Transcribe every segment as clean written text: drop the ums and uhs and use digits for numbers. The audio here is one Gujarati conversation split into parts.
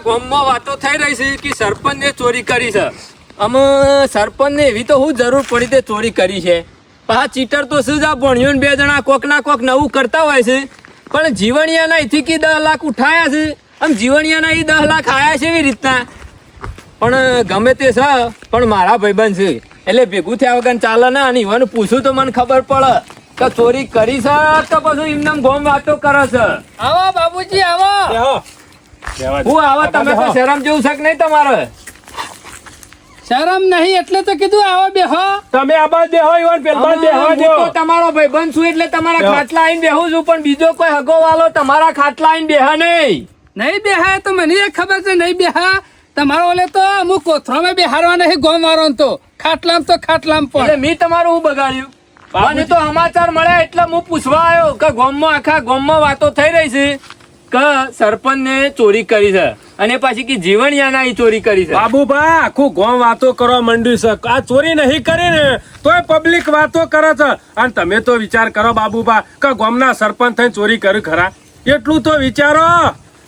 ગામમાં વાતો થઈ રહી છે કે સરપંચે ચોરી કરી છે. અમે સરપંચને એવી તો હું જરૂર પડી તે ચોરી કરી છે. આ ચીટર તો શું જ ભણ્યો બે જણા કોક ના કોક નવું કરતા હોય છે. પણ જીવણિયાના અહીંથી કે 10 લાખ ઉઠાયા છે. આમ જીવણિયાના એ 10 લાખ આયા છે એવી રીતના. પણ ગમે તે છે પણ મારા ભાઈબંધ છે એટલે ભેગું થયા વગર ચાલે ને. અને ઈવન પૂછું તો મને ખબર પડે કે ચોરી કરી છે તો પછી એમને ગોમ વાતો કરે છે. આવો બાબુજી આવો. હું આવો તમે તો શરમ જેવું છે કે નહીં તમારે? શરમ નહીં એટલે તો કીધું આવો બેહો. તમે આબાદ બેહો ઈવન પેલબાદ બેહો હું તો તમારો ભાઈબંધ છું એટલે તમારા ખાટલા આવીને બેહું છું. પણ બીજો કોઈ હગો વાલો તમારા ખાટલા આવીને બેહા નહીં. નહીં બેહા તો મને એ ખબર છે નહીં બેહા. તમારો ઓલે તો અમુક કોથળામાં બેહારવા નહીં ગોમ વાળો તો ખાટલામ તો ખાટલામ એટલે પણ મેં તમારું હું બગાડ્યું? મને તો સમાચાર મળ્યા એટલે હું પૂછવા આવ્યો કે ગામમાં આખા ગામમાં વાતો થઈ રહી છે કે સરપંચને ચોરી કરી છે અને પાછી કે જીવણિયાના ઈ ચોરી કરી છે. બાબુભા આખું ગામ વાતો કરવા માંડ્યું છે. આ ચોરી નહીં કરી ને તોય પબ્લિક વાતો કરે છે. અને તમે તો વિચાર કરો બાબુભા કે ગામના સરપંચ થઈને ચોરી કરી ખરા? એટલું તો વિચારો.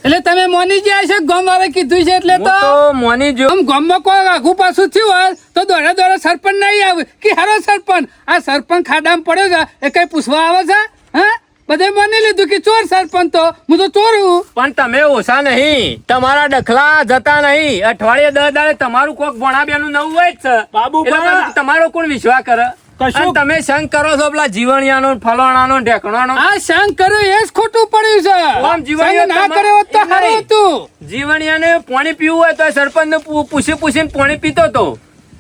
એટલે તમે મોની ગયા છે ગોમ વાળે કીધું છે એટલે હું તો તો મોની જો આમ ગામમાં કોઈ આઘું પાછું થયું હોય તો દોડે દોડે સરપંચ નહીં આવે કે હારો સરપંચ આ સરપંચ ખાડામાં પડ્યો છે એ કઈ પૂછવા આવે છે? હા બધે માની લીધું કે ચોર સરપંચ તો હું તો ચોર હું. પણ તમે ઓછા નહીં. તમારા ડખલા જતા નહીં. અઠવાડિયે 10 દાડે તમારું કોક ભણાબ્યાનું નવું હોય જ છે. બાબુભા. એટલે પછી તમારો કોણ વિશ્વાસ કરે? કશું- અને તમે સંગ કરો છો પેલા જીવણિયાનો ફલાણાનો ઢેકણાનો. આ સંગ કર્યો એ જ ખોટું પડ્યું છે. આમ જીવણિયા સંગ ના તમારે- કર્યો હોત તો એમ સારું નહીં. હતું. જીવણિયાને પાણી પીવું હોય તો સરપંચને પૂછીને પાણી પીતો તો.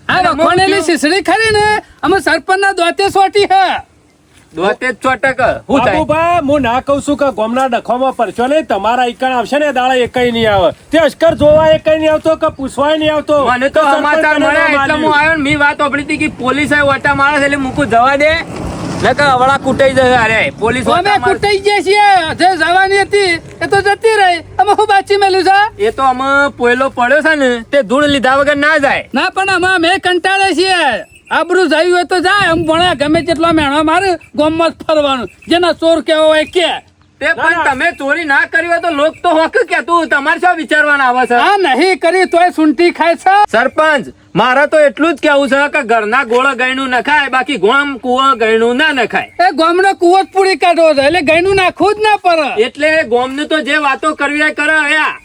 આ રખોણેલી શીસડી ખરી ને અમે સરપંચ ના દોતે સોટી હે. દોતે જ ચોટક હું થાય? બાબુભા હું ના કઉ છું કે ગામના ડખોમાં પરચો નહીં. તમારા ઈકણ આવશે ને દાડા એકઈ નહીં આવે. તે અશ્કર જોવા એકઈ નહીં આવતો કે પૂછવાય નહીં આવતો. મને તો સમાચાર મળ્યા એટલે હું આવ્યો ને. મેં વાત સાંભળી હતી કે પોલીસ ઓટા મારે છે એટલે મૂકું જવા દે નકર અવળા કૂટાઈ જશે. અરે પોલીસ અમે ઓટા મારે- કુટાઈ ગયા છીએ. જે જવાની હતી એ તો જતી રહી. અમે હું બાચી મેલ્યું છે. એ તો અમે પોયલો પડ્યો છે ને તે ધૂળ લીધા વગર ના જાય. ના પણ અમે કંટાળે છીએ. આબરૂ જયું હોય તો જાય. આમ ભણા ગમે તેટલો મેણો મારે ગામમાં જ ફરવાનું. જેના ચોર કેવો હોય કે તે પણ તમે ચોરી ના કરી હોય તો લોક તો હોક કેતું. તમારે શું વિચારવાના આવે છે? આ નહીં કરી તોય સુંટી ખાય છે. સરપંચ મારે તો એટલું જ કેવું છે કે ઘરના ગોળ ગયણું નખાય બાકી ગોમ કુવો ગયણું ના નખાય. એ ગામનો કુવો જ પૂરી કાઢવો છે એટલે ગયનું નાખવું જ ના પડે. એટલે ગોમનું તો જે વાતો કરવી હોય કરે.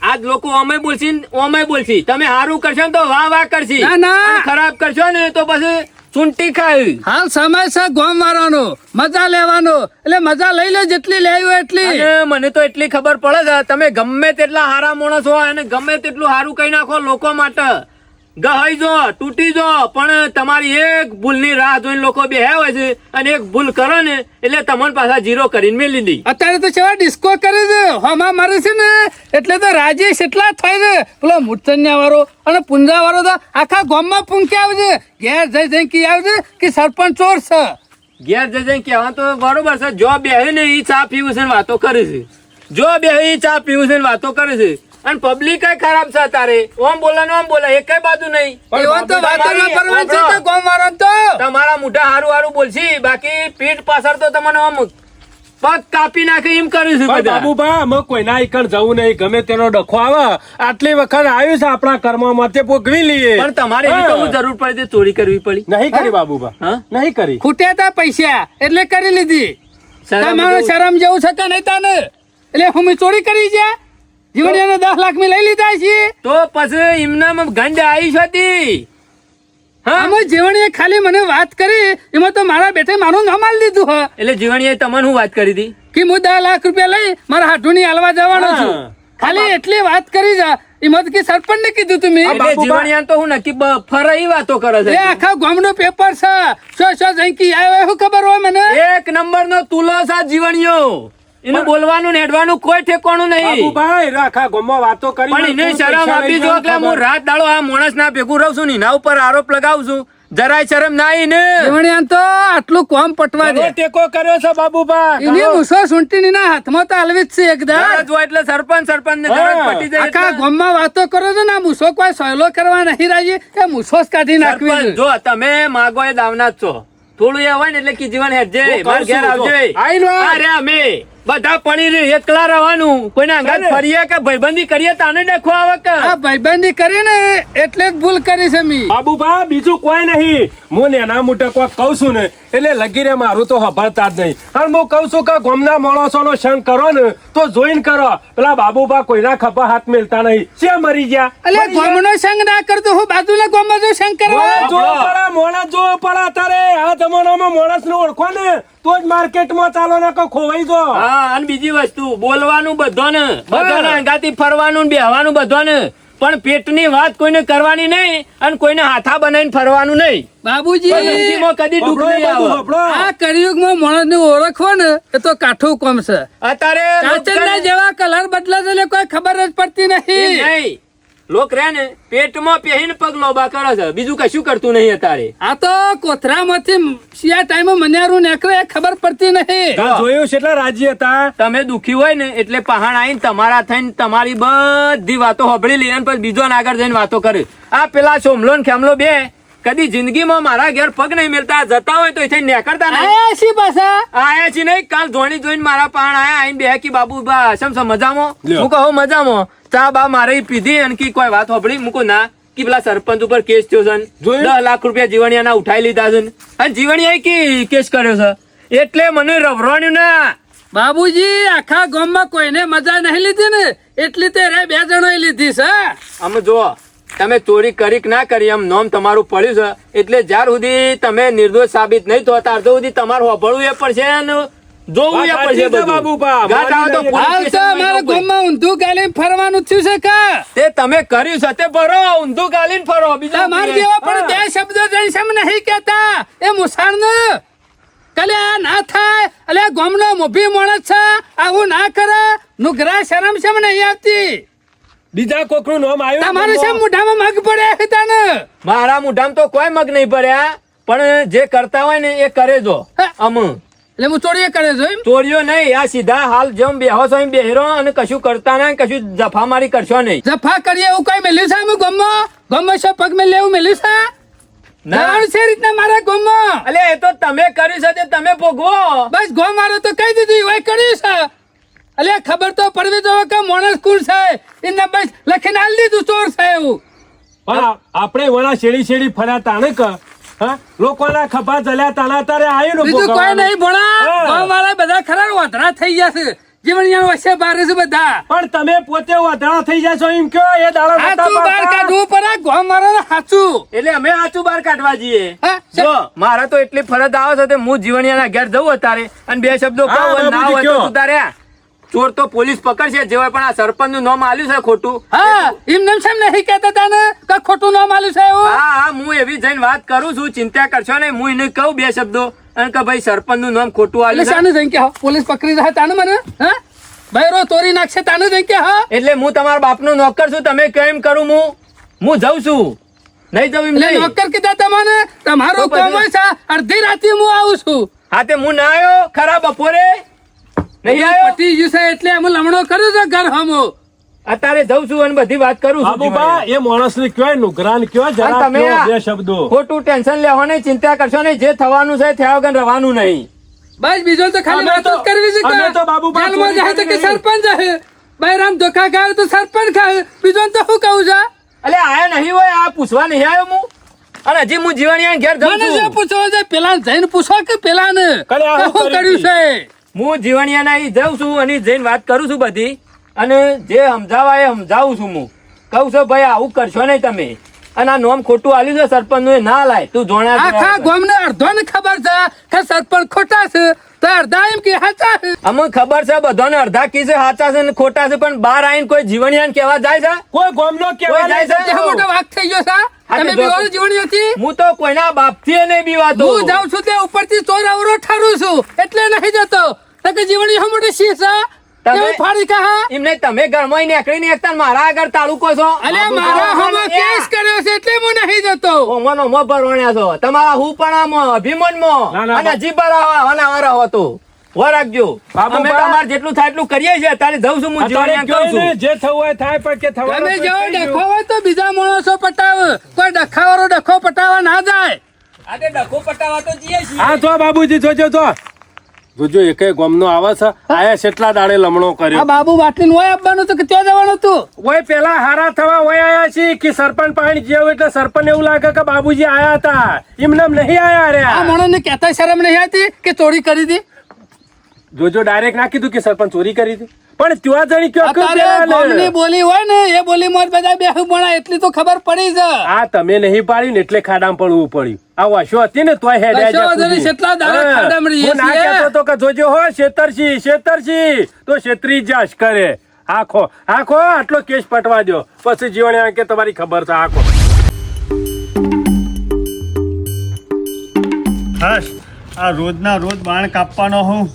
આજ લોકો ઓમે બોલશી ને ઓમે બોલશી. તમે સારું કરશો ને તો વાહ વાહ કરશી. ના, ના. અને ખરાબ કરશો ને તો પછી ચૂંટી ખાય. હાલ સમય છે ગામ વાળાનો મજા લેવાનો એટલે મજા લઈ લો જેટલી લેવી હોય એટલી. અને મને તો એટલી ખબર પડે છે તમે ગમે તેટલા હારા માણસ હોય અને ગમે તેટલું હારું કહી નાખો લોકો માટે ગહાઈ જો તૂટી જો પણ તમારી એક ભૂલની રાહ જોઈને લોકો બેહ્યા હોય છે અને એક ભૂલ કરો ને એટલે તમને પાછા જીરો કરીને મેલી દી. અત્યારે તો કેવા ડિસ્કો કરે છે હમા મારે છે ને એટલે તો રાજેશ એટલા જ થાય છે. પેલો મૂર્છન્યા વાળો અને પુંજા વાળો તો આખા ગામમાં પૂંકે આવે છે. ઘેર જઈ જઈ કી આવે છે કે સરપંચ ચોર છે. ઘેર જઈને કહેવા તો બરોબર છે. જો બેહે ને એ ચા પીવું છે ને વાતો કરે છે. જો બેહે એ ચા પીવું છે ને વાતો કરે છે. અને પબ્લિક ખરાબ છે તારે. ઓમ બોલે ને ઓમ બોલે એક બાજુ નહીં. એવા તો વાતો ના કરવાની છે કે ગામ વાળા તો તમારા મોઢા હારું હારું બોલશી બાકી પીઠ પાછળ તો તમને આમ પગ કાપી નાખે એમ કર્યું છે પણ બધા. બાબુભા અમે કોઈના ઈકણ જવું નહીં. ગમે તેનો ડખો આવે આટલી વખત આવ્યું છે આપણા કર્મમાં તે ભોગવી લઈએ. પણ તમારે એવી તો હું જરૂર પડી તે ચોરી કરવી પડી. નહીં કરી બાબુભા. હા? નહીં કરી. ખૂટ્યા તા પૈસા એટલે કરી લીધી. શરમ તમારે જેવું- શરમ જેવું છે કે નહીં તાને એટલે હું ચોરી કરી છે. જીવણીયાને 10 લાખ મેં લઈ લીધા છીએ. તો પછી એમના ગંડ આવી હતી. હા આમાં જીવણીએ ખાલી મને વાત કરી એમાં તો મારા બેટે મારું નામ આલી દીધું હે એટલે જીવણીએ તમને હું વાત કરી હતી કે હું 10 લાખ રૂપિયા લઈ મારા હાથુની હાલવા જવાનો છું. હા. ખાલી એટલી વાત કરી જા એમાં તો કે સરપંચ ને કીધું તમે એટલે જીવણિયા તો હું નક્કી ફરાઈ વાતો કરે છે. એ આખા ગામનું પેપર છે શો જંકી આવ્યો શું ખબર હોય મને. એક નંબર નો તુલો છે જીવણીયો. એનું બોલવાનું ને હેડવાનું કોઈ ઠેકાણું નહીં. બાબુભાઈ રાખા ગામમાં વાતો કરી પણ એને શરમ આપી જો કે હું રાત દાડો આ માણસ ના ભેગું રહું છું ને એના ઉપર આરોપ લગાવું છું. જરાય શરમ ના ને. જીવણીયા તો આટલું કોમ પટવા દે. ટેકો કર્યો છે બાબુભાઈ. એની મૂછો સૂંટીની ના હાથમાં તો હાલવી જ છે એકદમ. ગરજ હોય એટલે સરપંચ ને ગરજ પટી જાય આખા એટલે. ગામમાં વાતો કરો છો ને આ મૂછો કોઈ સહેલો કરવા નહીં રાજી કે મૂછો જ કાઢી નાખવી સરપંચ, છે. જો તમે માગો એ દાવના જ છો. થોડું એ હોય ને એટલે કે જીવન હેડજે હું કહું માર ઘેર છું, આવજે. જો. આઈ લો. અરે અમે બધા પડી એકલા રહેવાનું કોઈને અંગાત ફરીએ કે ભાઈબંધી કરીએ તાને ડખો આવે કે આ ભાઈબંધી કરી ને એટલે જ ભૂલ કરી છે મી. બાબુભા બીજું કોઈ નહીં. હું નાના મોટા કોઈ કહું છું ને એટલે લગી રે મારું તો હભાળતા જ નહીં. અને હું કહું છું કે ગામના માણસોનો સંગ કરો ને તો જોઈને કરો. પેલા બાબુભા કોઈના ખભા હાથ મેલતા નહીં. છે મરી ગયા. અલ્યા ગોમનો સંગ ના કરતો હું બાજુના ગોમમાં જો સંગ કરવા. મોણસ જોવો પડે અત્યારે આ જમાનામાં માણસ ને ઓળખો ને તો જ માર્કેટમાં ચાલો ને ખોવાઈ જો. હા અને બીજી વસ્તુ બોલવાનું બધાને અંગાથી ફરવાનું ને બેહવાનું બધાને પણ પેટની વાત કોઈને કરવાની નહીં અને કોઈને હાથા બનાવીને ફરવાનું નહીં. બાબુજી જિંદગીમાં કદી દુઃખ નહીં આવે. આ કળિયુગમાં માણસને ઓળખવો ને એ તો કાઠું કોમ છે. અત્યારે ચાચરના જેવા કલર બદલે છે એટલે કોઈ ખબર જ પડતી નહીં. નહીં લોક રે ને પેટમાં પહેરીને પગ લોબા કરે છે બીજું કશું કરતું નહીં અત્યારે. આ તો કોથરામાંથી શિયા ટાઈમે મન્યારું નીકળે એ ખબર પડતી નહીં. જોયું છે એટલે રાજી હતા. તમે દુખી હોય ને એટલે પહાણ આવીને તમારા થઈને તમારી બધી વાતો સાંભળી લે અને પછી બીજો આગળ જઈને વાતો કરે. આ પેલા સોમલો ને ખેમલો બે કદી જિંદગીમાં મારા ઘેર પગ નહીં મેલતા જતા હોય તો એ નીકળતા નહીં. આયા છી પાછા આયા છી નહીં કાલ જોઈને મારા પાણ આયા આઈને બે કી બાબુ બા સમસો મજામાં. લ્યો. હું કહું મજામાં ચા બા મારે પીધી અને કી કોઈ વાત સાંભળી મૂકો ના કે પેલા સરપંચ ઉપર કેસ થયો છે જોયું? 10 લાખ રૂપિયા જીવણિયાના ઉઠાઈ લીધા છે અને જીવણિયાએ કી કેસ કર્યો છે એટલે મને રવરાણ્યું ના. બાબુજી આખા ગામમાં કોઈને મજા નહીં લીધી ને એટલી તે રે 2 જણોએ લીધી છે. આમ જો તમે ચોરી કરી કે ના કરી એમ નોમ તમારું પડ્યું છે એટલે જ્યાર સુધી તમે નિર્દોષ સાબિત નહીં થતા ત્યાર સુધી તમારું હોભળવું એ પડશે અને જોવું એ પડશે બધું. બાબુભા, ગાંઠ આવે તો પોલીસ હાલ તો સ્ટેશનમાં અમારા જવું પડે. ગામમાં ઊંધું ગાલીને ફરવાનું થયું છે કા તે તમે કર્યું છે તે ભરો ઊંધું ગાલીને ફરો બીજા તમાર જેવા પણ 2 શબ્દો જઈ સમ નહીં કહેતા એ મુસારને કલે આ ના થાય અલે ગામનો મોભી માણસ છે આવું ના કરે નુગરા શરમ શમ નહીં આવતી. બીજા કોકનું નામ આવ્યું તમારે શેમ મોઢામાં મગ પડ્યા હતા ને મારા મોઢામાં તો કોઈ મગ નહીં ભર્યા પણ જે કરતા હોય ને એ કરે જો. અમ એટલે હું ચોરીએ કરે છે એમ ચોરીઓ નહીં આ સીધા હાલ જેમ બેહો છો એમ બેહરો અને કશું કરતા નહીં કશું જફામારી કરશો નહીં. જફા કરીએ એવું કઈ મેલ્યું છે અમે ગામમાં શું પગ મેં લેવું મેલ્યું છે ના ના છે રીતના મારા ગામમાં અલે એ તો તમે કર્યું છે તે તમે ભોગવો. બસ ગો મારો તો કહી દીધું હોય કર્યું છે અલે ખબર તો પડવી જોઈએ કે માણસ કોણ છે એને બસ લખીને આલી દીધું ચોર છે એવું. પણ આપણે વણા શેડી શેડી ફર્યા તાણે કે હા લોકોના ખભા જલ્યા તાના તારે આવ્યું ને બીજું કોઈ ભોગવવાનું. નહીં ભણા હા. ગામવાળા બધા ખરા વધરા થઈ ગયા છે જીવણિયા વચ્ચે બારે છે બધા પણ તમે પોતે વધારા થઈ જશો એમ કયો એ દાડો નતા હાચું બહાર પાડતા. કાઢવું પડે ગામવાળાને હાચું. એટલે અમે આચું બહાર કાઢવા જઈએ. હા, જો મારા તો એટલી ફરજ આવે છે તે હું જીવણિયાના ઘેર જવું અત્યારે અને 2 શબ્દો હા, કહું અને ના બાબુજી હોય તો કયો. સુધાર્યા. ચોર તો પોલીસ પકડશે જેવાય પણ આ સરપંચ નું નામ આલ્યું છે ખોટું. હા એમને શેમ નહીં કહેતા તાને કે ખોટું નામ આલ્યું છે એવું હા હા હું એવી જઈને વાત કરું છું ચિંતા કરશો નહીં હું એને કહું 2 શબ્દો અને કે ભાઈ સરપંચ નું નામ ખોટું એટલે આલ્યું છે. શાને જઈને કે હા, પોલીસ પકડી રહે તાને મને હા બૈરો તોરી નાખશે તાને જઈને કે હા એટલે હું તમારા બાપનો નોકર છું તમે કેમ કરું હું જઉં છું નહીં જવું એમ એટલે નહીં. નોકર કીધા તમને તમારું તો પછી? કામ હોય છે અડધી રાતે હું આવું છું હા તે હું ના આવ્યો ખરા બપોરે નહીં આવ્યો પટી ગયું છે એટલે અમે લમણો કર્યો છે ઘર હમો અત્યારે જઉં છું અને બધી વાત કરું છું બાબુભા, એ માણસને કયો નુકરાન કયો જરા અને તમે કયો આ 2 શબ્દો. ખોટું ટેન્શન લેવા નહીં ચિંતા કરશો નહીં જે થવાનું છે થયા વગર રહેવાનું નહીં. બસ બીજો તો ખાલી અમે વાત જ તો- કરવી છે અમે તો બાબુબા જેલમાં ચોરી જાય તો કે કરી નહીં. સરપંચ જાય બૈરામ ધોખા ખાય તો સરપંચ ખાય બીજો તો શું કહું છે અલે આયા નહીં હોય આ પૂછવા નહીં આવ્યો હું અને હજી હું જીવણિયા ઘેર જઉં મને છું. જે પૂછો છે પેલા જઈને પૂછો કે પેલા ને કલે આ શું શું કર્યું કર્યું છે હું જીવણિયાના અહીં જાઉં છું અને જઈને વાત કરું છું બધી અને જે સમજાવા એ સમજાવું છું હું કહું છું ભાઈ આવું કરશો નહીં તમે અને આ નોમ ખોટું આલ્યું છે સરપંચ નું એ ના લાય તું જોણા આખા ગામને અડધો ને ખબર છે કે સરપંચ ખોટા છે તો અડધા એમ કે સાચા છે અમને ખબર છે બધાને અડધા કી છે સાચા છે ને ખોટા છે પણ બહાર આવીને કોઈ જીવણિયાને કહેવા જાય છે કોઈ ગામનો કોઈ જાય છે? કેવો મોટો વાઘ થઈ ગયો છે હા, તમે તે જો- બીવાળો જીવણી હતી હું તો કોઈના બાપથી નહીં બીવાતો. હું જાઉં છું તે ઉપરથી ચોર અવરો ઠારું છું એટલે નહીં જતો તો કે જીવણી હમ મોટો શી છે તમે- કેવું ફાડી કહા એમ નહીં તમે ઘરમાં નીકળી ને એકતા મારા આગળ તાલુકો છો અલે મારા હમો કેસ કર્યો છે એટલે હું નહીં જતો ઓમનો ઓમો ભરવાણ્યા છો તમારા હું પણ આમાં અભિમાનમાં ના, ના, અને જીભા રહો તો રાખજો બાબુ અમે બા. તમારે જેટલું થાય એટલું કરીએ છીએ અત્યારે જઉં છું હું અત્યારે જીવણિયા કયો કહું છું ને, જે થવું હોય થાય પણ કે થવાનું તમે તો જેવો થઈ ગયું. ડખો હોય તો બીજા માણસો પટાવ કોઈ ડખાવાળો ડખો પટાવવા ના જાય આ તે ડખો પટાવા તો જઈએ છીએ હા તો બાબુજી જોજો તો જોજો એકે ગોમનો આવે છે આયા કેટલા દાડે લમણો આ કર્યો બાબુ બાટલી હોય આપવાનું હતું કે ત્યાં જવાનું હતું? ઓય પેલા હારા થવા ઓય આયા છે કે સરપંચ પાણી જેવું એટલે સરપંચ એવું લાગે કે બાબુજી આયા હતા એમને એમ નહીં આયા આ રે માણસને કહેતા શરમ નહીં આવતી કે ચોરી કરી હતી? જોજો ડાયરેક્ટ ના કીધું કે સરપંચ ચોરી કરી હતી પણ ત્યાં જણી કયો અત્યારે ગામની બોલી હોય ને એ બોલીમાં જ બધા બેહુ ભણા એટલી તો ખબર પડી છે. આ તમે નહીં પાડી ને એટલે ખાડામાં પડવું પડ્યું આ વાશો હતી ને તોય હેડ્યા કશો જા વાંધો નહીં, કૂદી. કેટલા દાડા હા. ખાડામાં રહીએ હું ના છીએ. કહેતો તો કે જોજો હો શેતરસી તો છેતરી જાશ કરે આખો આટલો કેસ પટવા દો પછી જીવન કે તમારી ખબર છે આખો ખાસ આ રોજના રોજ બાણ કાપવાનો હું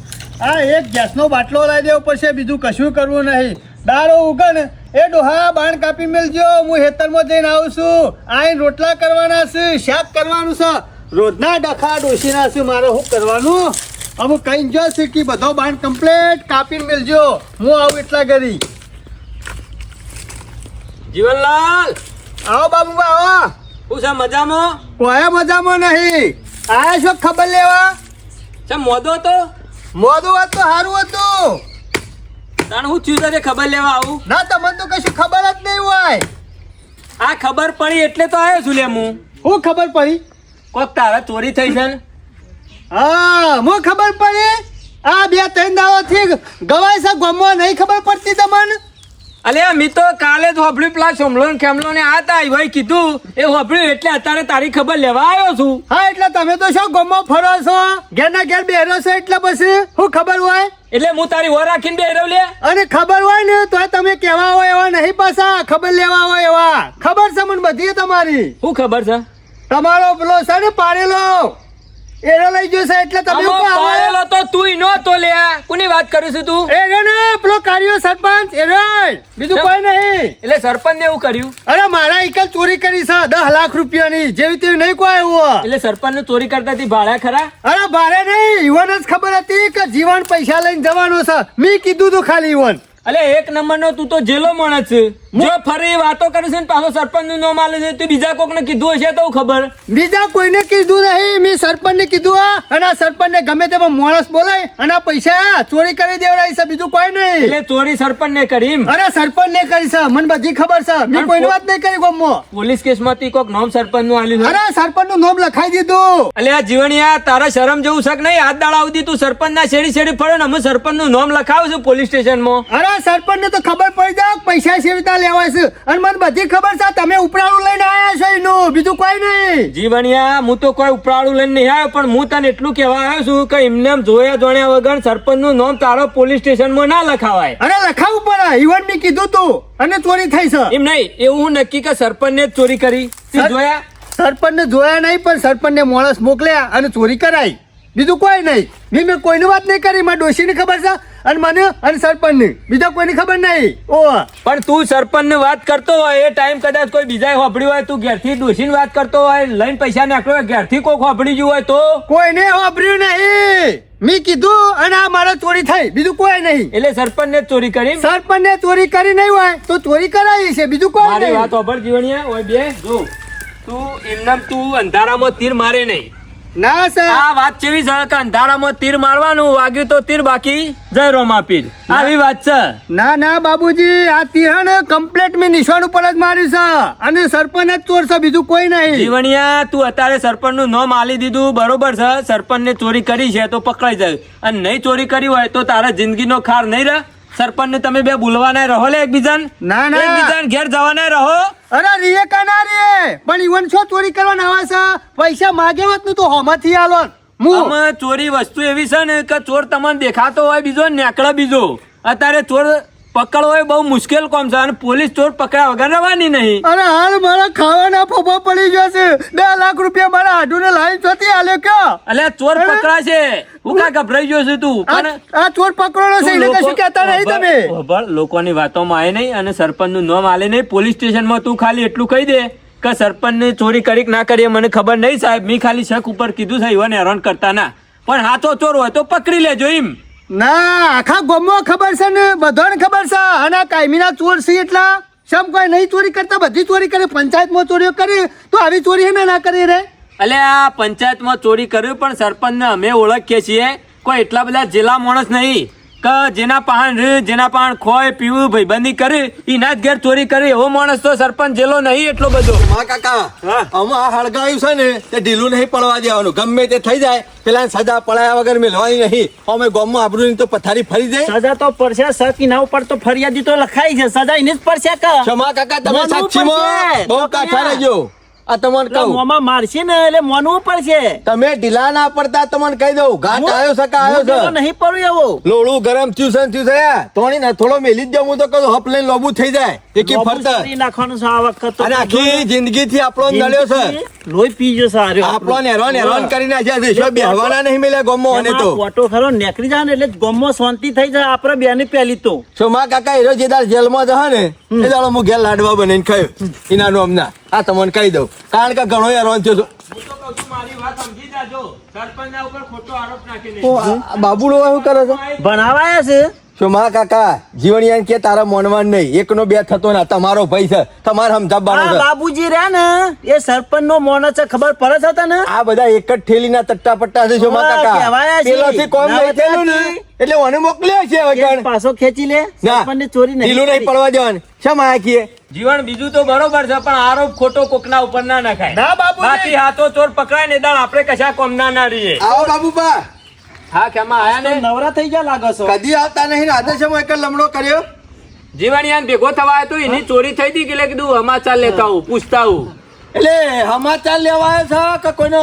આ એક ગેસનો બાટલો લાવી દેવો પડશે બીજું કશું કરવું નહીં દાડો ઉગે ને એ ડોહા બાણ કાપી મેલજો હું હેતરમાં જઈને આવું છું આઈને રોટલા કરવાના છે શાક કરવાનું છે રોજના ડખા ડોસીના છે મારે શું કરવાનું અમુક કઈ જો છે કે બધો બાણ કમ્પ્લેટ કાપીને મેલજો હું આવું એટલા કરી જીવનલાલ આવો બાબુબા આવો હું છે મજામાં? કોઈ મજામાં નહીં આયા છો ખબર લેવા છે મોદો તો મોડું વાત તો સારું હતું તાણ હું થયું તારે ખબર લેવા આવું? ના તમને તો કશું ખબર જ નહીં હોય આ ખબર પડી એટલે તો આવ્યો છું લે હું. હું ખબર પડી કોક તારા ચોરી થઈ છે ને? હા હું ખબર પડી આ 2-3 દાડાથી ગવાય છે ગામમાં નહીં ખબર પડતી તમને અલ્યા મી તો કાલે જ હોભળ્યું પેલા સોમલો ને ખેમલો ને આ તા ભાઈ કીધું એ હોભળ્યું એટલે અત્યારે તારી ખબર લેવા આવ્યો છું. હા એટલે તમે તો શું ગામમાં ફરો છો ઘેરના ઘેર બેરો છો એટલે પછી શું ખબર હોય એટલે હું તારી વર રાખીને બેહ્યો લે. અને ખબર હોય ને તો તમે કેવા હોય એવા નહીં પાછા ખબર લેવા હોય એવા ખબર છે મને બધી તમારી શું ખબર છે? તમારો પેલો છે ને પાડેલો એનો લઈ જશે એટલે તમે આમાં ઉપર આવો. પાડેલો તો તુંય નહોતો લે. કોની વાત કરું છું તું? એ રે ને પેલો કાર્યો સરપંચ એ રે બીજું કોઈ નહીં એટલે સરપંચ ને એવું કર્યું? અરે મારા એકલ ચોરી કરી છે 10 લાખ રૂપિયાની જેવી તેવી નહીં કોઈ એવું એટલે સરપંચ ને ચોરી કરતા હતી ભાડા ખરા? અરે ભારે નહીં ઈવન જ ખબર હતી કે જીવન પૈસા લઈને જવાનું છે મેં કીધું તું ખાલી ઈવન અલે એક નંબર નો તું તો જેલો માણસ છે. જો ફરી વાતો કરે છે ને પાછો સરપંચ નું નામ આલે છે તું બીજા કોક ને કીધું હશે તો ખબર. બીજા કોઈને કીધું નહીં મેં સરપંચ ને કીધું અને આ સરપંચ ને ગમે તેમાં માણસ બોલાય અને આ પૈસા ચોરી કરી દેવડાવી છે બીજું કોઈ નહીં એટલે ચોરી સરપંચ ને કરી એમ? અરે સરપંચ ને કરી છે મને બધી ખબર છે મેં કોઈની વાત નહીં કરી ગામમાં પોલીસ કેસ માંથી કોક નામ સરપંચ નું આલ્યું છે? અરે સરપંચ નું નામ લખાઈ દીધું અલે આ જીવણિયા તારા શરમ જેવું છે કે નહીં? હાથ દાડા સુધી તું સરપંચ ના શેરી શેરી ફળે ને અમે સરપંચ નું નામ લખાવું છું પોલીસ સ્ટેશન માં. અરે સરપંચ ને તો ખબર પડી જાય કે પૈસા સેવિતા લેવાય છે અને મને બધી ખબર છે તમે ઉપરાળું લઈને આયા છો એનું બીજું કોઈ નહીં જીવણિયા હું તો કોઈ ઉપરાળું લઈને નહીં આવ્યો પણ હું તને એટલું કહેવા આવ્યો છું કે એમને એમ જોયા જોણ્યા વગર સરપંચ નું નામ તારો પોલીસ સ્ટેશન માં ના લખાવાય. અરે લખાવું પડે ઈવન મેં કીધું તું અને ચોરી થઈ છે એમ નહીં એવું હું નક્કી કે સરપંચ ને જ ચોરી કરી તું સર- જોયા? સરપંચ ને જોયા નહીં પણ સરપંચ ને માણસ મોકલ્યા અને ચોરી કરાઈ બીજું કોઈ નહીં મેં કોઈની વાત નહીં કરી મારા ડોશીની ખબર છે અને મને અને સરપંચ ની બીજા કોઈની ખબર નહીં ઓ પણ તું સરપંચ ની વાત કરતો હોય એ ટાઈમ કદાચ કોઈ બીજા હોભળી હોય તું ઘેરથી ડોશી વાત કરતો હોય લઈને પૈસા નાખ્યો હોય ઘેરથી કોક હોભળી ગયું હોય તો? કોઈને વાપર્યું નહીં મેં કીધું અને આ મારા ચોરી થઈ બીજું કોઈ નહીં એટલે સરપંચ ને જ ચોરી કરી? સરપંચ ને ચોરી કરી નહીં હોય તો ચોરી કરાવી છે બીજું કોઈ મારી નહીં વાત હોભળ જીવણિયા ઓય બે જો તું એમને તું અંધારામાં તીર મારે નહીં. ના સર આ વાત કેવી છે કે અંધારામાં તીર મારવાનું વાગ્યું તો તીર બાકી જય રોમા પીર આવી વાત છે. ના ના બાબુજી આ તિરણ કમ્પ્લેટ મેં નિશાન ઉપર જ માર્યું છે અને સરપંચ જ ચોર છે બીજું કોઈ નહીં જીવણિયા તું અત્યારે સરપંચ નું નામ આલી દીધું બરોબર છે સરપંચ ને ચોરી કરી છે તો પકડાઈ જાય અને નહીં ચોરી કરી હોય તો તારા જિંદગીનો ખાર નહીં રહે? સરપંચ ને તમે બે બોલવાના રહો લે એકબીજાને? ના ના એકબીજાને ઘેર જવાના રહો? અરે રીએ કા ના રીએ પણ ઈવન છો ચોરી કરવાના આવે છે પૈસા માગે વાત નું તો હોમાંથી આલો હું અમે ચોરી વસ્તુ એવી છે ને કે ચોર તમને દેખાતો હોય બીજો ને નેકળે બીજો. અત્યારે ચોર પકડવો એ બહુ મુશ્કેલ કામ છે અને પોલીસ ચોર પકડ્યા વગર રહેવાની નહીં. અરે હાલ મારા ખાવાના ફોફા પડી જશે 2 લાખ રૂપિયા મારા હાડુને લાઈન ચોથી આલ્યો ક્યાં અલ્યા ચોર પકડાશે હું કા ગભરાઈ ગયો છું તું? પણ આ ચોર પકડવાનો છે એટલે કશું કહેતા નહીં તમે ખબર લોકોની વાતોમાં આવે નહીં અને સરપંચ નું નામ આલે નહીં પોલીસ સ્ટેશનમાં તું ખાલી એટલું કહી દે કે સરપંચ ને ચોરી કરી કે ના કરી મને ખબર નહીં સાહેબ મેં ખાલી શક ઉપર કીધું છે એવાને હેરાન કરતા ના પણ હાથો ચોર હોય તો પકડી લેજો એમ. ના આખા ગામમાં ખબર છે ને બધાને ખબર છે અને આ કાયમીના ચોર છે એટલા સમ કોઈ નહીં ચોરી કરતા બધી ચોરી કરે પંચાયતમાં ચોરીઓ કરી તો આવી ચોરી એને ના કરી રે અલે આ પંચાયતમાં ચોરી કર્યું પણ સરપંચ ને અમે ઓળખીએ છીએ કોઈ એટલા બધા જેલા માણસ નહીં કે જેના પાન ખોય પીવું ભાઈબંધી કરે એના જ ઘેર ચોરી કરે એવો માણસ તો સરપંચ જેલો નહીં એટલો બધો. હા કાકા આમાં આ હળગાવ્યું છે ને તે ઢીલું નહીં પડવા દેવાનું. ગમે તે થઈ જાય પેલા સજા પડાયા વગર મેળવાની નહીં. અમે ગામમાં આબરૂની તો પથારી ફરી જાય. સજા તો પડશે સકી ના ઉપર તો ફરિયાદી તો લખાઈ છે સજા એને જ પડશે કે ક્ષમા કાકા તમે મોનવું સાક્ષીમાં પડશે. બહુ કાઠા રહેજો. આ તમને એટલે કહું મોંમાં મારશે ને એટલે મોનવું પડશે. તમે ઢીલા ના પડતા તમને કહી દઉં ઘાટ આવ્યો છે કે આવ્યો હું તો છે. નહીં પડું એવો લોળું ગરમ થયું છે તોણી ના થોડો મેલી જ દઉં હું તો કહું હપ લઈને લોબુ થઈ જાય એકી લોબુ ફરતા કરી નાખવાનું છે આ વખત તો. અને આખી જિંદગી થી આપણો નડ્યો છે. લોહી પી ગયો છે આ રહ્યો. આપણો હેરાન કરી નાખ્યા છે. શું બેહવાના નહીં મળ્યા ગામમાં અને તો એમાં પોટો ખરો નીકળી જાય ને એટલે ગોમમાં શાંતિ થઈ જાય આપણે બેની પહેલી તો સોમા કાકા એરો જે દાળ જેલમાં જહા ને એ દાડો હું ઘેર લાડવા બનાવીને ખાયો એનાનું હમણાં આ તમને કહી દઉં કારણ કે ઘણો હેરાન થયો છું. મારી વાત સમજી જાજો સરપંચના ઉપર ખોટો આરોપ નાખીને ઓ, આ બાબુડો શું કરે છે ભણાવાયા છે સોમા કાકા જીવણિયાન કે તારા મોનવાન નહીં એકનો બે થતો ના તમારો ભાઈ છે તમારે સમજાવવાનો આ છે. બાબુજી રહ્યા ને એ સરપંચ નો મોનો છે ખબર પડે છે તને આ બધા એક જ થેલીના તટ્ટા પટ્ટા છે સોમા હા, કાકા કહેવાયા છે. પેલોથી કોમ નહીં થયેલું ને એટલે મને મોકલ્યો છે હવે એ ગણ. પાછો ખેંચી લે ના સરપંચને ચોરી ઢીલું નહીં કરી. પડવા દેવાનું શા માયા જીવન બીજું તો બરોબર છે પણ આરોપ ખોટો કોકના ઉપર ના નખાય. ના બાપુજી. બાકી હાથો ચોર પકડાય ને દાળ આપણે કશા કોમના ના રહીએ. આવો બાબુબા હા કેમાં આયા ને નવરા થઈ ગયા લાગો છો કદી આવતા નહીં ને આજે શેમાં એક જ લમડો કર્યો. જીવણિયાન ભેગો થવા આવ્યો તો એની ચોરી થઈ હતી એટલે કીધું સમાચાર લેતા આવું પૂછતા આવું. એટલે સમાચાર લેવા આવ્યા છો કે કોઈનો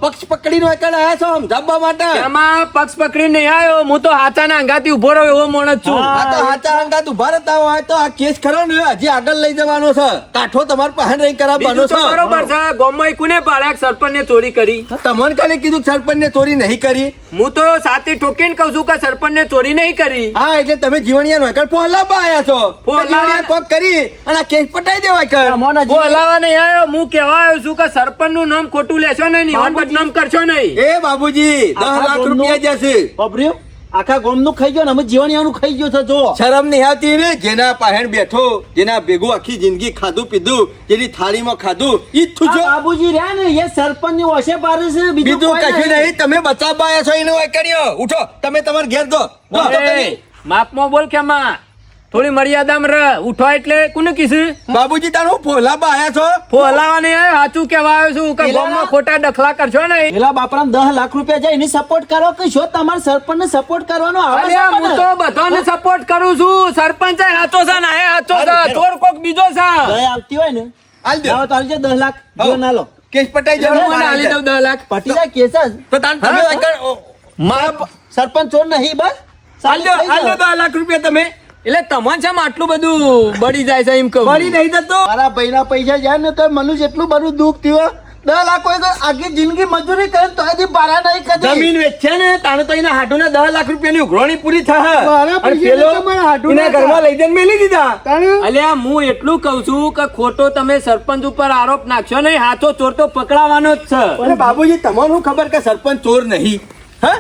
પક્ષ પકડીને એકડ આવ્યા છો સમજાવવા માટે? એમાં પક્ષ પકડીને નહીં આવ્યો હું તો હાથાના અંગાથી ઉભો રહ્યો એવો માણસ છું. આ તો હાચા હંગાત ઉભા રહેતા હોય તો આ કેસ ખરો ને હજી આગળ લઈ જવાનો છે. કાઠો તમારે પાસે રહી કરાવવાનો બીજું તો છે. બરોબર છે ગામમાં કોને પાડ્યા કે સરપંચને ચોરી કરી. તમને કાલે કીધું કે સરપંચને ચોરી નહીં કરી. હું તો સાથે ઠોકીને કહું છું કે સરપંચને ચોરી નહીં કરી. હા એટલે તમે જીવણિયા નો એકડ પોહલાવા આવ્યા છો. પોહલાવા- જીવણિયા કોક કરી અને આ કેસ પટાઈ દેવાય કર. મોનાજી, હું હલાવા નહીં આવ્યો હું કહેવા આવ્યો છું કે સરપંચ નું નામ ખોટું લેશો નહીં નિવાન બદનામ કરશો નહીં. એ બાબુજી 10 લાખ રૂપિયા જશે. બાબર્યું, આખા ગોમ નું ખાઈ ગયો ને અમે જીવણિયાનું ખાઈ ગયો છે જો શરમ નહીં આવતી ને જેના પાહેણ બેઠો જેના ભેગું આખી જિંદગી ખાધું પીધું જેની થાળીમાં ખાધું ઈ જ આ થુજો. બાબુજી રહ્યા ને એ સરપંચ ની ઓછે પારે છે બીજું કોઈ કશું નહીં. તમે બચાવવા આવ્યા છો એનો વાંક કર્યો. ઉઠો તમે તમારા ઘેર દો. એ, માપમાં બોલ કે માં થોડી મર્યાદામાં રહ. ઉઠો એટલે કોને કીધું? બાબુજી તારું ફોલાબા આવ્યા છો. ફોલાવા નહીં આવ્યો સાચું કહેવા આવ્યો છું કે પેલા- ગામમાં ખોટા દખલા કરશો નહીં. પેલા બાપરા 10 લાખ રૂપિયા જાય એની સપોર્ટ કરો કે શું તમારે સરપંચ ને સપોર્ટ કરવાનો આવે છે અલ્યા, હું પણ? તો બધાને સપોર્ટ કરું છું. સરપંચ હાચો છે ને એ હાચો છે. ચોર કોક બીજો છે. દયા આવતી હોય ને હાલ દો. લાવો તો હાલજો 10 લાખ જો ના લો કેસ પટાઈ ચલો, જવાનું મને આલી દઉં 10 લાખ. પટી જાય કેસ જ તો તાન તમે વાંક કરો. સરપંચ ચોર નહીં બસ આલી દો, આલી દો 10 લાખ રૂપિયા તમે. એટલે તમને છે આટલું બધું બળી જાય છે એમ કહું. પડી નહીં જતો. મારા ભાઈના પૈસા જાય ને તો મને જેટલું બધું દુઃખ થયું 10 લાખ હોય તો આખી જિંદગી મજૂરી કરે તો હજી બારા નહીં કદી જમીન વેચશે ને તાણે તો એના હાડુને 10 લાખ રૂપિયાની ઉઘરાણી પૂરી થાય. મારા અને પૈસા પેલો તો મારા હાડુના એના ઘરમાં લઈ જઈને મેલી દીધા. તાણે અલ્યા હું એટલું કહું છું કે ખોટો તમે સરપંચ ઉપર આરોપ નાખશો નહીં. હાથો ચોર તો પકડાવાનો જ છે. અરે બાબુજી તમને શું ખબર કે સરપંચ ચોર નહીં? હા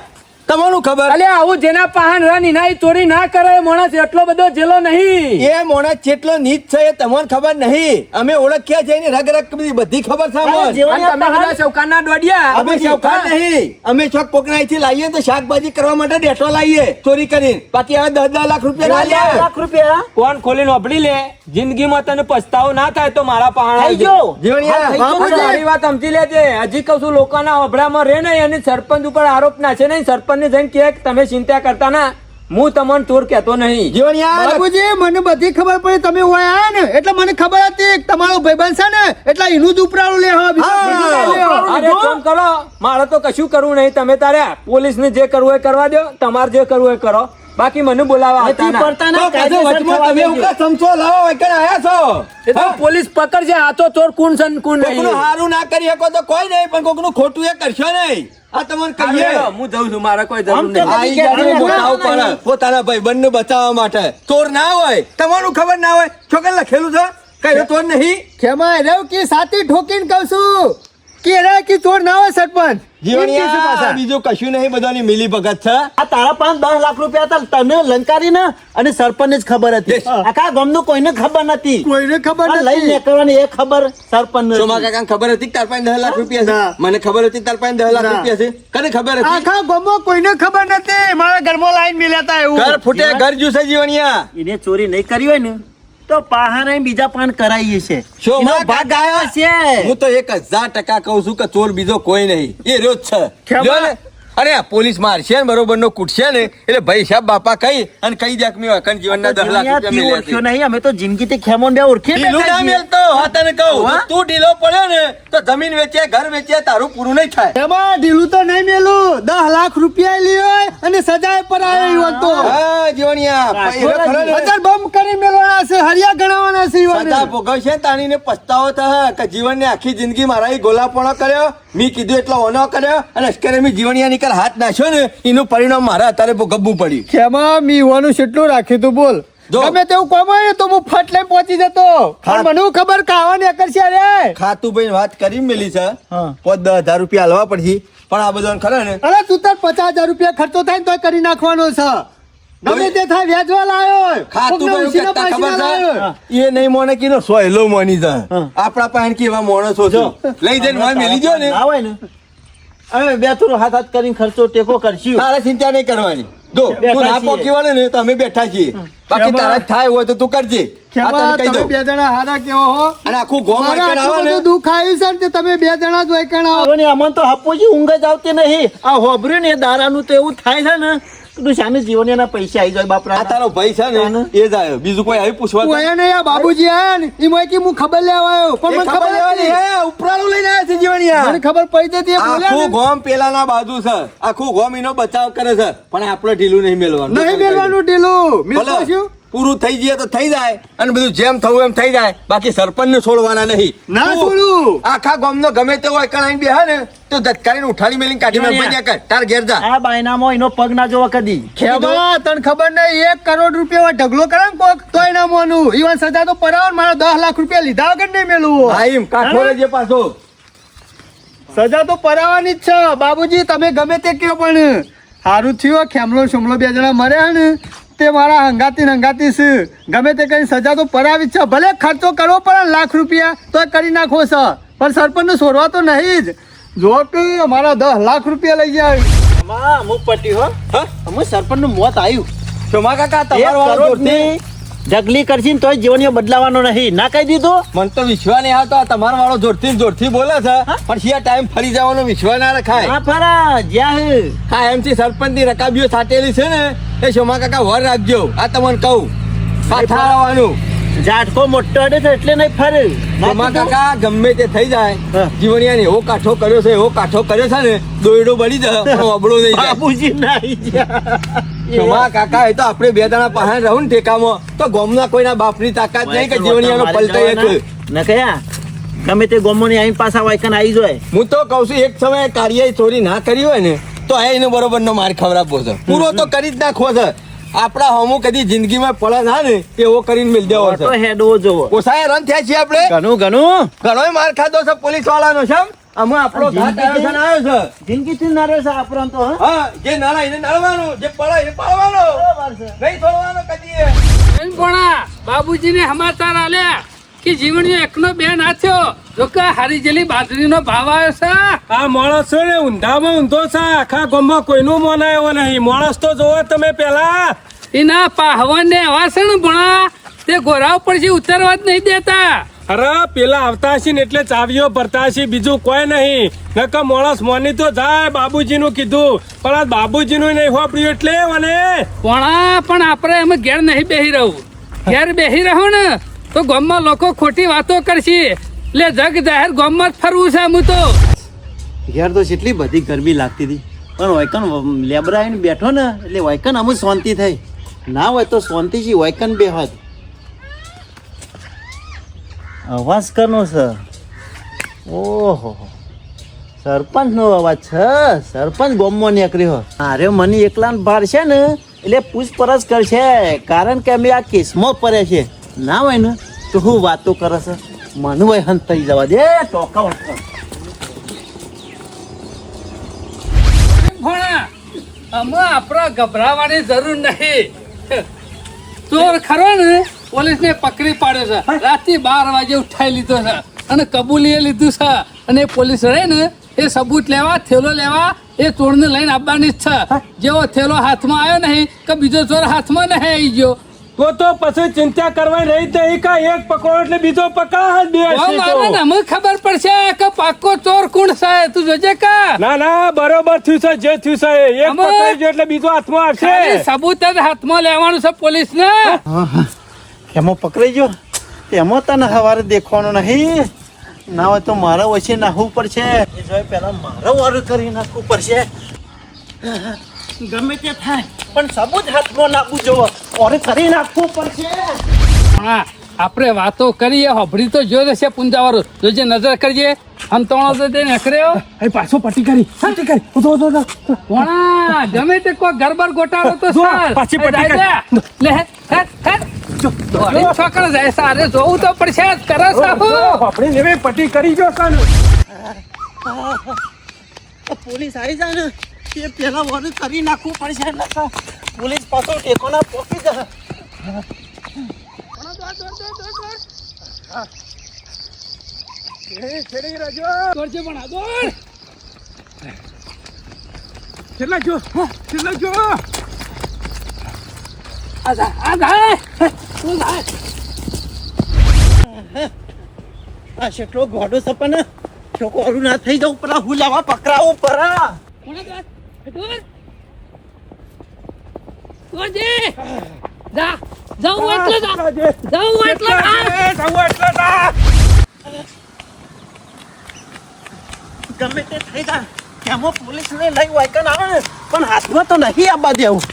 તમને શું ખબર? અલ્યા આવું જેના પાહન રન એના ઈ ચોરી ના કરે એ માણસ એટલો બધો જેલો નહીં. એ મોણસ જેટલો નીચ છે એ તમને ખબર નહીં. અમે ઓળખ્યા છે એની રગ રગ બધી ખબર છે અમને. જેવણ અને તમે બધા શૌકાનના દોડ્યા. અમે શૌકાન નહીં. અમે ચોક કોકના અહીંથી લાવીએ તો શાકભાજી કરવા માટે ડેટો લાવીએ ચોરી કરીને. બાકી હવે 10 લાખ રૂપિયા ના 10 લે. લાખ રૂપિયા કોણ ખોલીને વાપરી લે. જિંદગીમાં તને પસ્તાવો ના થાય તો મારા પાહણ થઈ ગયો જીવણિયા, હા, થઈ ગયો. બાપુજી. મારી વાત સમજી લેજે. હજી કહું છું લોકોના અભડામાં રે નહીં અને સરપંચ ઉપર આરોપ નાખે નહીં. સરપંચને જઈને કહે કે તમે ચિંતા કરતા ના હું તમને ચોર કહેતો નહીં. જીવણિયા, બાબુજી મને બધી ખબર પડી તમે ઓય આયા ને એટલે મને ખબર હતી કે તમારો ભાઈબંધ છે ને એટલે એનું જ ઉપરાળું લે હવે બીજું બીજું ના લે. અરે કામ કરો મારે તો કશું કરવું નહીં. તમે તારે પોલીસને જે કરવું એ કરવા દો. તમારે જે કરવું એ કરો. બાકી મને બોલાવા આવતા નથી ના. પડતા તો ના પાછો કાયદેસર વચમાં થવા તમે દેજો. ઉકા ચમચો લાવો વૈકણ આયા છો. એ તો પોલીસ પકડશે. હાથો ચોર કોણ છે ને કોણ કોકનું નહીં. હારું ના કરી શકો તો કોઈ નહીં પણ કોકનું ખોટું એ કરશો નહીં. આ તમને કહીએ. હાલો, હું જઉં છું. મારે કોઈ જરૂર આમ તો નહીં. આઈ જાણે મોટા ઉપર પોતાના ભાઈબંધને બચાવવા માટે. ચોર ના હોય તમારું ખબર ના હોય છોકરા લખેલું છે કઈ ચોર નહીં. ખેમા રેવ કે સાથી ઠોકીને કહું છું કે રે કે ચોર ના હોય સરપંચ જીવણિયા બીજું કશું નહીં, બધાની મિલી ભગત છે. આ તારા પાંચ 10 લાખ રૂપિયા હતા તને લંકારી ને અને સરપંચ જ ખબર હતી. આખા ગામનું કોઈને ખબર નથી. કોઈને ખબર આ લઈને નીકળવાની એ ખબર સરપંચ સોમા કાકાને ખબર હતી કે તાર પાસે 10 લાખ રૂપિયા છે? મને ખબર હતી તાર પાસે 10 લાખ રૂપિયા છે. કને ખબર હતી? આખા ગામમાં કોઈને ખબર નથી. મારા ઘરમાં લાઈન મિલ્યા હતા એવું. ઘર ફૂટે ઘર જુસે જીવણિયા. એને ચોરી નહીં કરી હોય ને તો પહાણે બીજા પાન કરાવીએ છે. શોમા એનો ભાગ આવ્યો છે. હું તો 1000% કહું છું કે ચોર બીજો કોઈ નહીં, એ રહ્યો જ છે. ખેમા. જો ને, અરે આ પોલીસ મારશે ને બરોબર નો કૂટશે ને એટલે ભાઈ સાહેબ બાપા કહી અને કહી દે કે મેં અખંડ જીવનના 10 લાખ રૂપિયા દુનિયાથી મેલ્યા ઓળખ્યો છે. નહીં. અમે તો જિંદગીથી ખેમો ને ઓળખીએ ઢીલું ના મેલતો, હા તને કહું, હા? તું ઢીલો પડ્યો ને તો જમીન વેચે ઘર વેચે તારું પૂરું નહીં થાય. એમાં ઢીલું તો નહીં મેલું. 10 લાખ રૂપિયા લ્યો અને સજાએ પર આવ્યો ઈવન તો. હા જીવણિયા, રાખો એ ખરો ને. હજાર બમ કરી મેલવાના છે, હરિયા ગણાવવાના છે ઈવન. સજા ભોગવશે ને તાણીને પછતાવો થાય કે જીવનની આખી જિંદગી મારા ઈ ગોલાપણો કર્યો, મેં કીધું એટલો ઓનો કર્યો અને અશ્કરે મેં જીવણિયા નીકળ હાથ નાખ્યો ને એનું પરિણામ મારા અત્યારે ભોગવવું પડ્યું. ખેમા મી ઈવાનું કેટલું રાખ્યું તું બોલ. જો. ગમે તેવું કોમ હોય ને તો હું ફટ લઈને પહોંચી જતો. પણ મને હું ખબર કે આવા ને કરશે રે. ખાતું ભાઈ વાત કરી મેલી છે, હા. 5-10,000 રૂપિયા હાલવા પડશે, પણ આ બધાને ખરા ને અરે તું તાર 50,000 રૂપિયા ખર્ચો થાય ને તોય કરી નાખવાનો છે. ગમે તે થાય વ્યાજવા લાયો. ખાતું કોકને ભાઈ ઉછીના કરતા પૈસા ખબર લાયો. છે એ નહીં મોને કીધો સોયલો મોની જાય. આપણા પાસે કેવા માણસો છે, લઈ જઈને મોય મેલી જો ને આવે ને અમે બે થોડું હાથ હાથ કરીને ખર્ચો ટેકો કરશું. તારે ચિંતા નહીં કરવાની. જો બેઠા તું ના છીએ. પોકી વળે ને તો અમે બેઠા છીએ, બાકી તારા થાય હોય તો તું કરજે. આ ખેમા તને કહી તમે દઉં. બે જણા હારા કેવો હો. અને આખું ગોમ મારે વળકણ આટલું આવે ને બધું દુઃખ આવ્યું છે ને તે તમે બે જણા જ વૈકણ આવો. હવે ને અમને તો હપોજી ઊંઘ જ આવતી નહીં. આ હોભર્યું ને એ દારાનું તો એવું થાય છે ને તું શાને જીવનના પૈસા આવી જાય આ બાપરા. તારો ભાઈ છે ને એ જ આવ્યો, બીજું કોઈ આવી પૂછવા હું અહીંયા નહીં, આ બાબુજી આયા ને ઈ મોય કે હું ખબર લેવા આવ્યો. પણ મને ખબર લેવાની નથી. હે, ઉપરાળું લઈને આવ્યા છે જીવણિયા. મને ખબર પડી જતી એ બોલ્યા આખું ને. ગોમ પેલાના બાજુ છે, આખું ગોમ એનો બચાવ કરે છે, પણ આપણે ઢીલું નહીં મેલવાનું. નહીં મેલવાનું ઢીલું. મિલતો ભલે, શું? પૂરું થઈ જાય તો થઈ જાય અને બધું જેમ થવું એમ થઈ જાય, બાકી સરપંચ ને છોડવાના નહીં. ના તું છોડું. આખા ગામનો ગમે તેવો એકણ આવીને બેહે ને તો ધક્કારીને ઉઠાડી મેલીને કાઢી મેં કર તાર ઘેર જા. આ બાયનામાં એનો પગ ના જોવા કદી. ખેમા તને ખબર નહીં 1 કરોડ રૂપિયા ઢગલો કરે ને કોક તોય ના મોનું. ઈવન સજા તો પરાવન મારા 10 લાખ રૂપિયા લીધા વગર નહીં મેલું. હા, એમ કાઠો રહેજે પાછો. સજા તો પરાવવાની જ છે બાબુજી. તમે ગમે તે કયો પણ સારું થયું ખેમલો શમલો બે જણા મર્યા ને તે મારા હંગાતી છે. ગમે તે કઈ સજા તો પરાવી જ છે. ભલે ખર્ચો કરવો પડે લાખ રૂપિયા તો કરી નાખો છે, પણ સરપંચને છોડવા તો નહીં જ. જો કે અમારા 10 લાખ રૂપિયા લઈ જાય. આમાં અમુક પટ્ટી હો. હા? અમુક સરપંચનું મોત આવ્યું. શોમા કાકા, 1 તમારો વાળો કરોડની જોરથી. ઢગલી કરશી ને તોય જીવનીઓ બદલાવાનો નહીં. ના કહી દીધું. મને તો વિશ્વાસ નહીં આવતો, આ તમારો વાળો જોરથી ને જોરથી બોલે છે, પણ શિયા ટાઈમ ફરી જવાનો વિશ્વાસ ના રખાય. હા ફરા જ્યાં હા, એમથી સરપંચની રકાબીઓ સાટેલી છે ને એ શોમા કાકા વર રાખજો. આ તમને કહું, પાછા આવવાનું. ઝાટકો મોટો અડે છે એટલે નહીં ફરે. શોમા કાકા ગમે તે થઈ જાય, હા. જીવણિયાને એવો કાઠો કર્યો છે, એવો કાઠો કર્યો છે ને દોયડો બળી જાય પણ અબળો નહીં જાય. બાબુજી નાઈ જ્યાં. શોમા કાકા, એ તો આપણે બે જણા પાસે રહું ને ઠેકામાં તો ગામના કોઈના બાપની તાકાત નહીં કે જીવણિયાનો પલટાઈ શકે. ન કયા ગમે તે ગોમોની આઈ પાછા વાયકન આવી જાય. હું તો કઉ છું એક સમયે કાર્ય ચોરી ના કરી હોય ને તો આ એને બરોબર નો માર ખવડાવવો છે, પૂરો તો કરી જ નાખવો છે. આપડા હમું કદી જિંદગીમાં પડે ના ને એવો કરીને મિલ દેવો તો છે. હેડવો જોવો. ઓછાએ રન થયા છીએ આપણે, ઘણું ઘણું ઘણોય માર ખાધો છે પોલીસ વાળાનો છે. અમે આપણો ઘાટ આવ્યો છે ને આવ્યો છે. જિંદગીથી ના રહેશે આપણો તો. હં? હા, જે નળા એને નળવાનું, જે પડે એને પાડવાનો, બરાબર છે. નહીં છોડવાનો કદી. ભણા બાબુજીને સમાચાર આલ્યા કે જીવણીઓ એકનો બે ના થયો. જો કે હારી જેલી બાજરીનો ભાવ આવ્યો છે. આ માણસ છે ને ઊંધામાં ઊંધો છે, આખા ગામમાં કોઈનું મનાયો નહીં. માણસ તો જોવો તમે પેલા. એના પાહવન ને એવા છે ને ભણા તે ગોરા ઉપર ઉતરવા જ નહીં દેતા. અરે પેલા આવતા હશે ને એટલે ચાવીઓ ભરતા હશે, બીજું કોઈ નહીં. નકર માણસ મોની તો જાય બાબુજીનું કીધું, પણ આ બાબુજીનું નહીં હોપડ્યું એટલે મને પણ આપણે એમ ઘેર નહીં બેહી રહું. ઘેર બેહી રહો ને તો ગામમાં લોકો ખોટી વાતો કરશે. એટલે જગ જાહેર ગામમાં જ ફરવું છે. હું તો ઘેર તો કેટલી બધી ગરમી લાગતી હતી, પણ વાયકન લેબરા આવીને બેઠો ને એટલે વાયકન અમુક શાંતિ થઈ. ના હોય તો શાંતિથી વાયકન બેહત. અવાજ કરનો છે. ઓહો, સરપંચ નો અવાજ છે. સરપંચ ગામમાં નીકળ્યો. અરે મને એકલાને ભાર છે ને એટલે પૂછપરછ કરશે, કારણ કે અમે આ કેસમાં પડે છે. ના હોય ને તો હું વાતો કરે છે. મને હોય હંત થઈ જવા દે. ટોકા આમાં આપણે ગભરાવાની જરૂર નહીં. ચોર ખરો ને પોલીસને પકડી પાડ્યો છે. રાતે 12 વાગે ઉઠાઈ લીધો છે અને કબૂલી લીધું છે. અને પોલીસ રહે ને એ સબૂત લેવા, થેલો લેવા એ ચોરને લઈને આવવાની જ છે. જેવો થેલો હાથમાં આવ્યો નહીં કે બીજો ચોર હાથમાં નહીં આવી ગયો. તો પછી ચિંતા કરવાની રહી તો એક પકડો એટલે બીજો પકડ બે હશે તો. મારે ને અમે ખબર પડશે કે પાકો ચોર કોણ છે. તું જોજે કા ના બરોબર થયું છે જે થયું છે એક અમે- પકડી ગયો એટલે બીજો હાથમાં ખાલી આવશે. સબૂત જ હાથમાં લેવાનું છે પોલીસ ને. ખેમો પકડાઈ ગયો એમાં તને હવારે દેખવાનું નહીં. ના હોય તો મારા વચ્ચે નાહવું પડશે. એ જોઈ પહેલા મારો વારું કરી નાખવું પડશે. ગમે તે થાય પણ સબૂત હાથમાં નાખવું જોવો. ઓરે કરી નાખવું પડશે. હા આપણે વાતો કરીએ હોભળી તો જો છે પુંજાવાળો. જોજે નજર કરજે આમ તોણો તો તે નખર્યો. પાછો પટી કરી વણા ગમે તે કોઈ ગરબર ગોટાળો તો જો, સાલ. પાછી પટી એ જાય જા. લે હેટ છોકરો જાય સારે જોવું તો પડશે જ. કરે સાહેબ આપણી લેવે પટી કરી જો કાન પોલીસ આવી જાય ને એ પેલા વારું કરી નાખવું પડશે. નકર પોલીસ પાછો ટેકોના પોકી જાય. કરજે પણ આ દોડ. છેલ્લા જો આ જાય તું જાય. આ શેટલો ગોડો સપન છોકરું ના થઈ જાવ પેલા હું લાવા પકડાવું પરા. જા જાઉં એટલે જાઉં એટલે ગમે તે થઈ જાય કેમો પોલીસ ને લઈ વાયકન આવે ને પણ હાથમાં તો નહીં આવવા દેવું.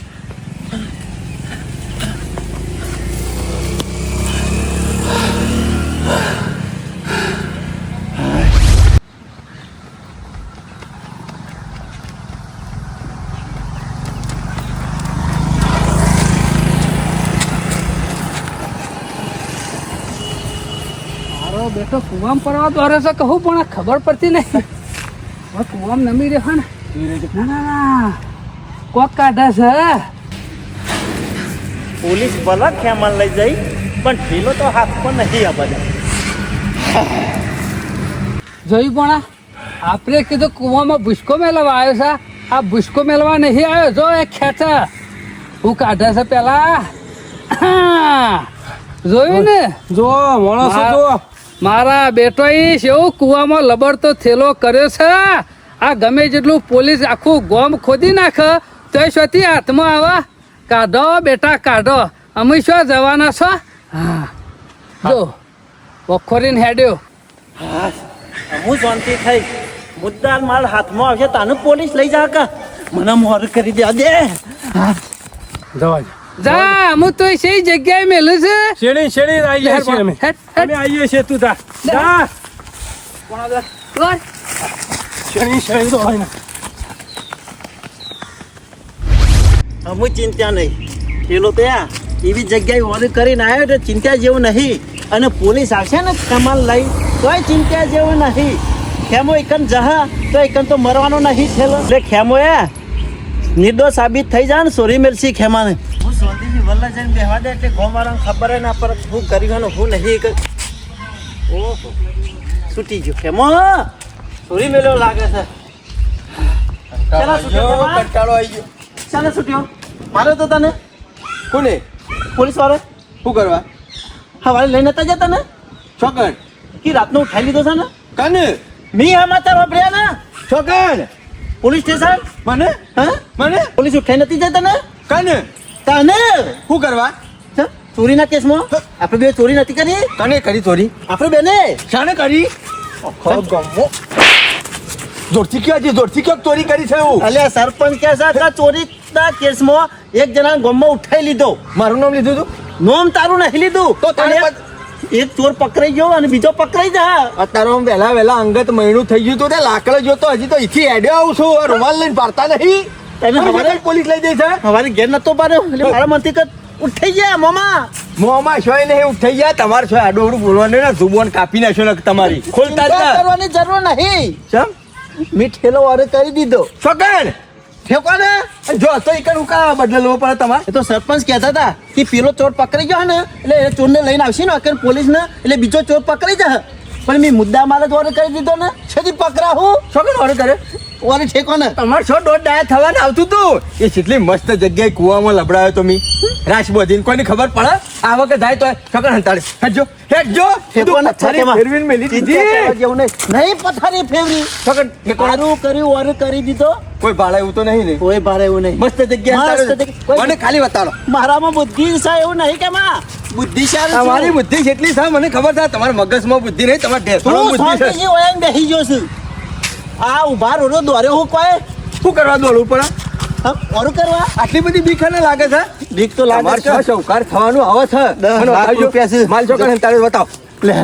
મારો બેટો કુવામાં પરવા દોરે છે કહું પણ આ ખબર પડતી નહીં. હવે કુવામાં નમી રહ્યો ને. ના કોક કાઢે છે. પોલીસ ભલા ખેમા લઈ જઈ પણ ઢીલો તો હાથમાં નહીં આવવા દે. જોયું પણ આપણે કીધું કુવામાં ભૂસકો મેળવવા આવ્યો છે. આ ભૂસકો મેળવવા નહીં આવ્યો. જો એ ખેંચે હું કાઢે છે પેલા. જોયું ને જો માણસો જો મારા બેટો એવું કુવામાં લબડતો થેલો કર્યો છે. આ ગમે જેટલું પોલીસ આખું ગોમ ખોદી નાખે તો શોથી હાથમાં આવા. કાઢો બેટા કાઢો. અમે શું જવાના છો? હા જો વખોરીને હેડ્યો. હું શાંતિ થઈ મુદ્દાલ માલ હાથમાં આવશે તાને પોલીસ લઈ જા કે મને મોર કરી દે દે. જવા જા હું તો સહી જગ્યાએ મેલું છે. શેડી આવીએ છીએ અમે હેટ, હેટ. અમે આવીએ છીએ તું તા જા બોલ. શેડી તો હોય ને અમુ ચિંતા નહીં પેલો તો એવી જગ્યાએ ઓર કરીને આવ્યો તો ચિંતા જેવું નહીં. અને પોલીસ આવશે ને કમાલ લઈ તોય ચિંતા જેવું નહીં. ખેમો એકન જહા તો એકન તો મરવાનો નહીં થયેલો. એટલે ખેમો નિર્દોષ સાબિત થઈ જાય ને સોરી મેલસી ખેમાને. હું શાંતિથી વલ્લા જઈને બેહવા દે એટલે ગોમારાને ખબર ના પડે હું કર્યું હું નહીં. ઓહો છૂટી ગયો ખેમો. સોરી મેલ્યો લાગે છે. ચાલો છૂટ્યો ખેમા. કંટાળો આવી ગયો. ચાલો છૂટ્યો મારે તો તને કોને પોલીસ વાળા શું કરવા હવારે લઈને નતા જતા ને છોકણ કે રાતનો ઉઠાઈ લીધો છે ને કને મી સમાચાર વાપર્યા ને છોકણ પોલીસ સ્ટેશન મને હા મને પોલીસ ઉઠાઈ નથી જતા ને કને તને શું કરવા ચ, ચોરીના કેસમાં આપણે બે ચોરી નથી કરી કને કરી ચોરી આપણે બેને શાને કરી ગમો જોરથી કયો ચોરી કરી છે એવું અલ્યા સરપંચ કે છે કે ચોરીના કેસમાં એક જણા ગોમમાં ઉઠાઈ લીધો. મારું નામ લીધું તું નોમ તારું નહીં લીધું તો તારે અલ્યા, એક ચોર પકડાઈ ગયો અને બીજો પકડાઈ જા. અત્યારે આમ વહેલા અંગત મહિનું થઈ ગયું તું તે લાકડો જોતો હજી તો ઈથી હેડ્યો આવું છું રૂમાલ લઈને પાડતા નહીં તને હવારે પોલીસ લઈ જઈ છે હવારે ઘેર નતો પાડ્યો એટલે મારા મનથી કે ઉઠાઈ ગયા મામા. મોંમાં શોય નહીં ઉઠાઈ ગયા તમારે શોય આડોડું બોલવાનું ને જુબોન કાપી નાખ્યો ને તમારી ખોલતા જ ચિંતા ના. કરવાની જરૂર નહીં. ચમ મી ઠેલો વારે કરી દીધો. છોકણ ઠેકો ને જો તો ઈકન ઉકા બદલે લેવો પડે તમારે એ તો સરપંચ કહેતા હતા કે પેલો ચોર પકડી ગયો ને એટલે એ ચોરને લઈને આવશે ને અકર પોલીસ ને એટલે બીજો ચોર પકડી જશે પણ મેં મુદ્દા માલ જ ઓર્ડર કરી દીધો ને છેથી પકડા હું શું કે ઓર્ડર કરે ઓરે ઠેકો ને તમારે છો દોઢ ડાયા થવાનું આવતું તું એ કેટલી મસ્ત જગ્યાએ કુવામાં લબડાયો તો મી રાશ બોધીને કોઈને ખબર પડે આ વખત જાય તો છોકરા હંતાડે હેડજો ઠેકો ને ફેરવીને મેલી દીધી જેવું નહીં પથારી ફેવરી છોકરા ઠેકો સારું કર્યું ઓર્ડર કરી દીધો કોઈ ભાડા એવું તો નહીં ને કોઈ ભારે એવું નહીં મસ્ત જગ્યા મસ્ત હંતાડે. જગ્યા. મને ખાલી બતાડો મારામાં બુદ્ધિ છે એવું નહીં કે માં બુદ્ધિશાળી છું. તમારી બુદ્ધિ જેટલી છે મને ખબર છે તમારા મગજમાં બુદ્ધિ નહીં તમારા ઢેસણમાં તું બુદ્ધિ છે શાંતિથી ઓયાને બેસી ગયો છું આ ઉભા રોડો દોર્યો હું કોઈ શું કરવા દોડવું પડે ઓરું કરવા આટલી બધી બીક ને લાગે છે બીક તો લાગે તમારે છે શું સૌકાર થવાનું આવે છે 10 મને લાખ બતાવજો. રૂપિયા છે. માલ છોકરા હંતાડે બતાવો લે